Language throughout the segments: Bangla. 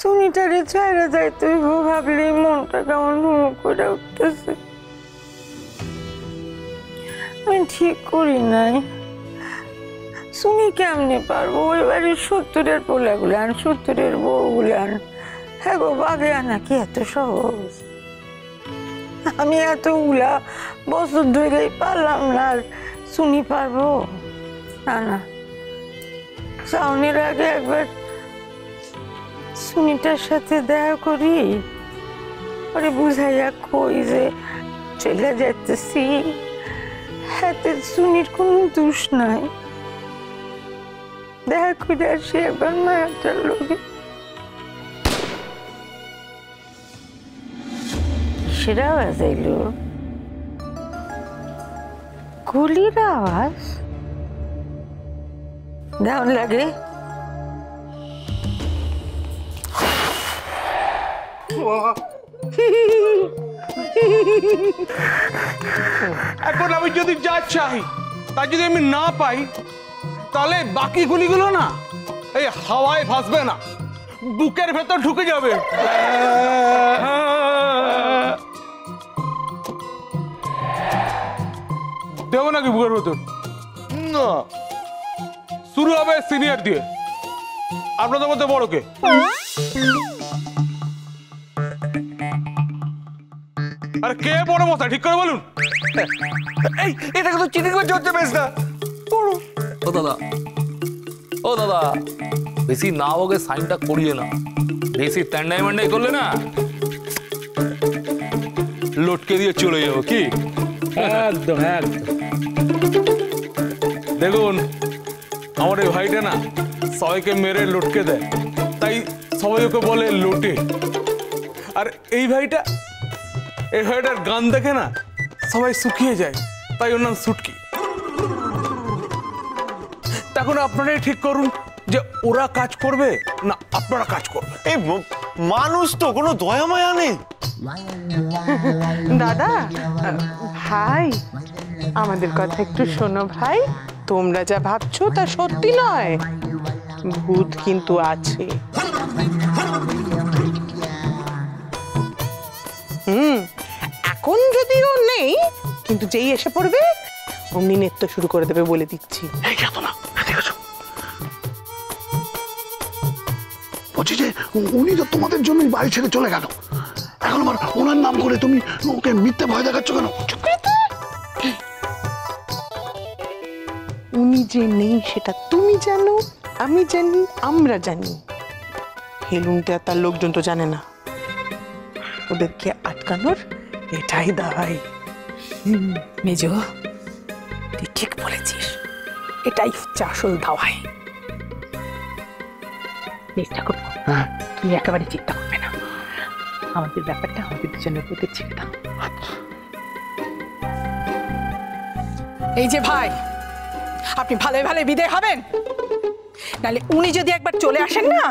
সুনিটারে ছাড়া যাইতে ভাবলেই মনটা কেমন করে উঠতেছে। আমি ঠিক করি নাই। শুনি কেমনে পারবো ওই বাড়ির 70-এর পোলাগুলান 70-এর বউগুলান হ্যাঁ গো বাগে আনা কি এত সহজ? আমি এতগুলা বছর ধরেই পারলাম না, আর শুনি পারবো না? না, সাউনের আগে একবার সুনিটার সাথে দেখা করি, পরে বুঝাইয়া কই যে চলে যাইতেছি, হাতে সুনির কোনো দোষ নাই। দেখা করে আসি একবার মায়াটার লোকে। কিসের আওয়াজ এলো? গুলির আওয়াজ? কেমন লাগে? এখন আমি যদি যা চাই তা যদি আমি না পাই, তাহলে বাকি গুলিগুলো না এই হাওয়ায় ভাসবে না, বুকের ভেতর ঢুকে যাবে। দেবো নাকি বুকের ভেতর? না, শুরু হবে সিনিয়র দিয়ে। আপনাদের মধ্যে বড় কে? আরে কে বড় মশাই, ঠিক করে বলুন। এই এটা কিন্তু চিটিং করে চলছে বেশ না। ও দাদা, ও দাদা, বেশি না হোকে সাইনটা করিয়ে না। বেশি ট্যান্ডাই ম্যান্ডাই করলে না লটকে দিয়ে চলে যাবো। কি একদম একদম। দেখুন আমার এই ভাইটা না সবাইকে মেরে লটকে দেয়, তাই সবাই ওকে বলে লোটে। আর এই ভাইটার গান দেখে না সবাই শুকিয়ে যায়, তাই ওর নাম সুটকি। তখন আপনারাই ঠিক করুন যে ওরা কাজ করবে না আপনারা কাজ করবে। এই মানুষ তো কোনো দয়া মায়া নেই। দাদা ভাই, আমাদের কথা একটু শোনো ভাই। তোমরা যা ভাবছো তা সত্যি নয়, ভূত কিন্তু আছে। এখন যদিও নেই, কিন্তু যেই এসে পড়বে অমনি নৃত্য শুরু করে দেবে বলে দিচ্ছি। বলছি যে উনি তো তোমাদের জন্যই বাড়ি ছেড়ে চলে গেল, এখন আবার ওনার নাম করে তুমি ওকে মিথ্যে ভয় দেখাচ্ছ কেন? উনি যে নেই সেটা তুমি জানো, আমি জানি, আমরা জানি। হেলুনটা তার লোকজন তো জানে না। ওদেরকে আটকানোর এটাই দায়। মেজো, তুই ঠিক বলেছিস, এটাই হচ্ছে আসল দাওয়াই। ঠাকুর, তুমি একেবারে চিন্তা করবে না, আমাদের ব্যাপারটা আমাদের দুজনের প্রতি ছেড়ে দাও। এই যে ভাই, আপনি ভালো ভালো বিদায় হবেন, নাহলে উনি যদি একবার চলে আসেন না,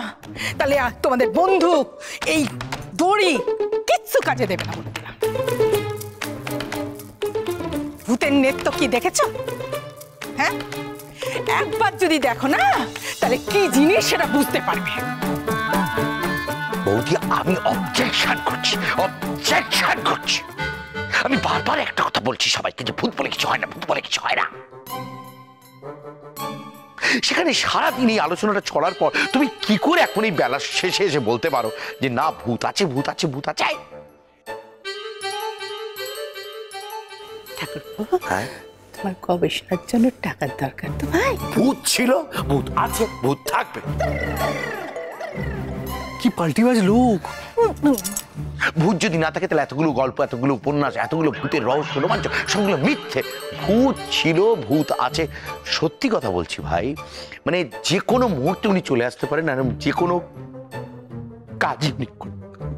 তাহলে তোমাদের বন্ধু এই দড়ি কিচ্ছু কাজে দেবে না বলে দিলাম। ভূতের নৃত্য কি দেখেছ? হ্যাঁ, একবার যদি দেখো না, তাহলে কি জিনিস সেটা বুঝতে পারবে। বৌদি আমি অবজেকশন করছি। আমি বারবার একটা কথা বলছি সবাইকে যে ভূত বলে কিছু হয় না, ভূত বলে কিছু হয় না। সেখানে সারাদিন এই আলোচনাটা ছড়ার পর তুমি কি করে এখন এই বেলা শেষে এসে বলতে পারো যে না ভূত আছে, ভূত আছে, ভূত আছে? ঠাকুরপো, তোমার গবেষণার জন্য টাকার দরকার তো ভাই। ভূত ছিল, ভূত আছে, ভূত থাকবে। কি পাল্টিবাজ লোক! ভূত যদি না থাকে তাহলে এতগুলো গল্প, এতগুলো উপন্যাস, এতগুলো ভূতের রহস্য রোমাঞ্চ সবগুলো মিথ্যে। ভূত ছিল, ভূত আছে, সত্যি কথা বলছি ভাই। মানে যে কোনো মুহূর্তে উনি চলে আসতে পারেন, আর যে কোনো কাজই উনি করতে পারেন।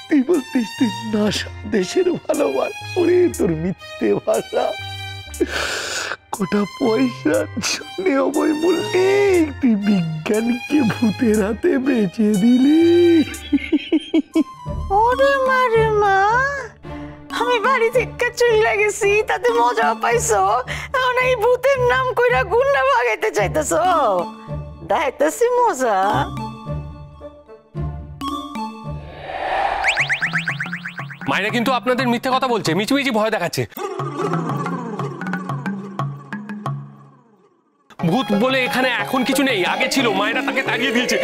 তুই বলতিস তুই নাশা দেশের ভালোবাসা, ওরে তোর মিথ্যে ভাষা। কোটা পয়সার জন্য অবয় বললি, তুই বিজ্ঞানকে ভূতের হাতে বেচে দিলি। ওরে মা রে মা, বাড়ি থেকে চলে গেছি, তাতে মজা পাইছো। এখন এই ভূতের নাম কইরা গুন্ডা ভাগাইতে চাইতেছো? দেখাইতেছি মজা। মায়েরা কিন্তু আপনাদের মিথ্যে কথা বলছে, মিছিমিছি ভয় দেখাচ্ছে। ভূত বলে এখানে এখন কিছু নেই, আগে ছিল, মায়েরা তাকে তাড়িয়ে দিয়েছে।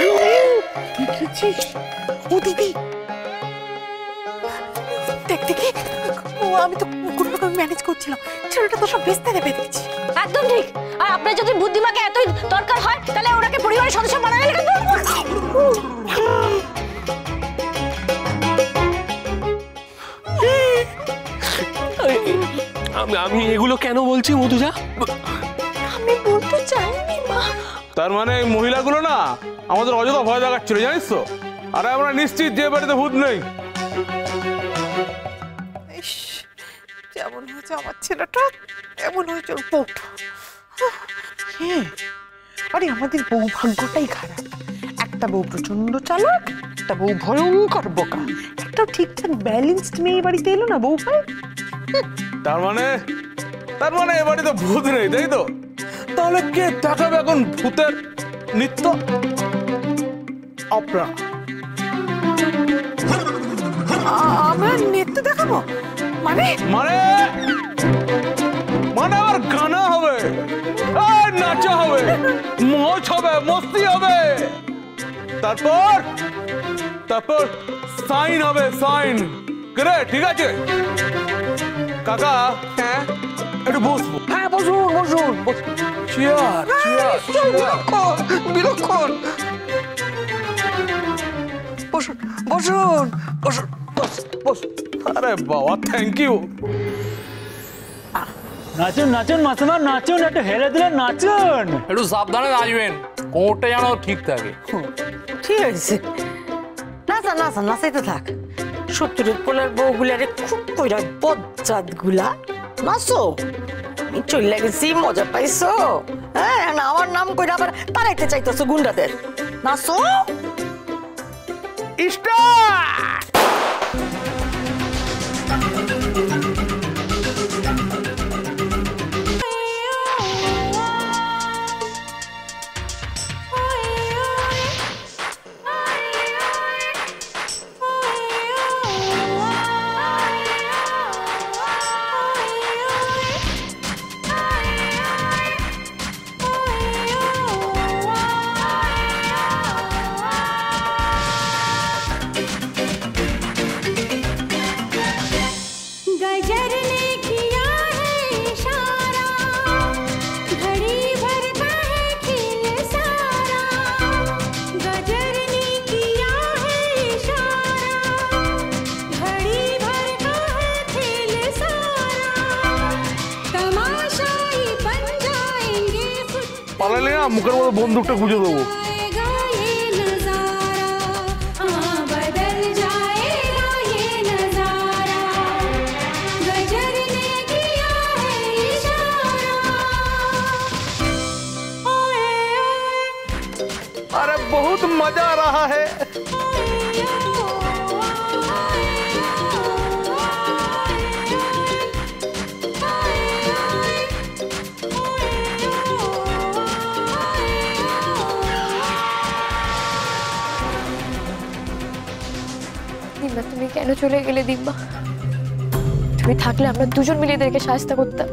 ও দিদি দেখ দেখি, ও আমি তো কোনো রকম ম্যানেজ করছিলাম, ছেলেটা তো সব বেচতে দেবে দেখছি। একদম ঠিক। আর আপনার যদি বুদ্ধিমাকে এতই দরকার হয় তাহলে ওনাকে পরিবারের সদস্য বানালে কেন? আমি এগুলো কেন বলছি মধুজা? আমি বলতে চাইনি মা। তার মানে এই মহিলাগুলো না আমাদের অযথা ভয় দেখাচ্ছিল, জানিস তো? আরে আমরা নিশ্চিত যে বাড়িতে ভূত নেই। যেমন হয়েছে আমার ছেলেটা তেমন হয়েছে ওর বউটা। হ্যাঁ, আরে আমাদের বউ ভাগ্যটাই খারাপ। একটা বউ প্রচন্ড চালাক, একটা বউ ভয়ঙ্কর বোকা, একটা ঠিকঠাক ব্যালেন্সড মেয়ে বাড়িতে এলো না বউ ভাই। তার মানে এ বাড়িতে ভূত নেই, তাই তো? তাহলে কে দেখাবে এখন ভূতের নৃত্য? আপনারা। আমরা নৃত্য দেখাবো মানে? মানে আবার গানা হবে, আর নাচা হবে, মজ হবে, মস্তি হবে, তারপর সাইন হবে, সাইন। করে ঠিক আছে কাকা? হ্যাঁ একটু বসবো। হ্যাঁ বসুন। চেয়ার বিলক্ষণ। বসুন। আরে বাবা, থ্যাংক ইউ। নাচুন মাসিমা নাচুন, একটু হেলে দিলে নাচুন। একটু সাবধানে নাচবেন, কোমরটা যেন ঠিক থাকে। ঠিক আছে, নাচাইতে থাক। সত্তরের পোলার বউগুলারে খুব কইরা বজ্জাত গুলা নাচো। আমি চলে গেছি, মজা পাইছো? হ্যাঁ, আমার নাম কইরা আবার তাড়াইতে চাইতেছো গুন্ডাদের। নাচো। স্টার্ট। পালালে না মুখের মধ্যে বন্দুকটা গুঁজে দেবো। अरे बहुत मजा आ रहा है। দিম্মা, তুমি কেন চলে গেলে? দিম্মা, তুমি থাকলে আমরা দুজন মিলে এদেরকে সাহায্য করতাম,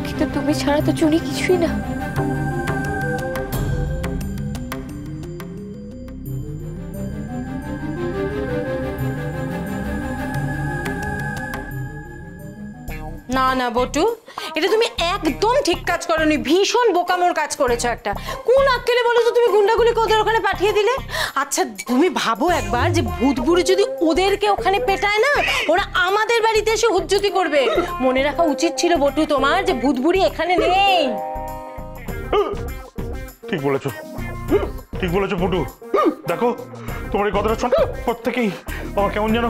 কিন্তু তুমি ছাড়া তো চুনি কিছুই না। না না বটু, এটা তুমি একদম ঠিক কাজ করোনি, ভীষণ বোকামোর কাজ করেছো একটা। কোন আক্কেলে বলো তো তুমি গুন্ডাগুলিকে ওদের ওখানে পাঠিয়ে দিলে? আচ্ছা তুমি ভাবো একবার যে ভূত বুড়ি যদি ওদেরকে ওখানে পেটায় না, ওরা আমাদের বাড়িতে এসে হুজ্জতি করবে। মনে রাখা উচিত ছিল বটু তোমার যে ভূত বুড়ি এখানে নেই। ঠিক বলেছো পুটু। দেখো তোমার এই কথাটা শোনো, প্রত্যেকেই আমার কেমন যেন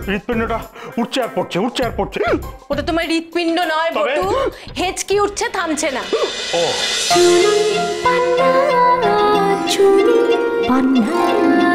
হৃৎপিণ্ডটা উঠছে আর পড়ছে। ওটা তোমার হৃৎপিণ্ড নয় বটু, হেঁচকি উঠছে, থামছে না। ও চুনি পান্না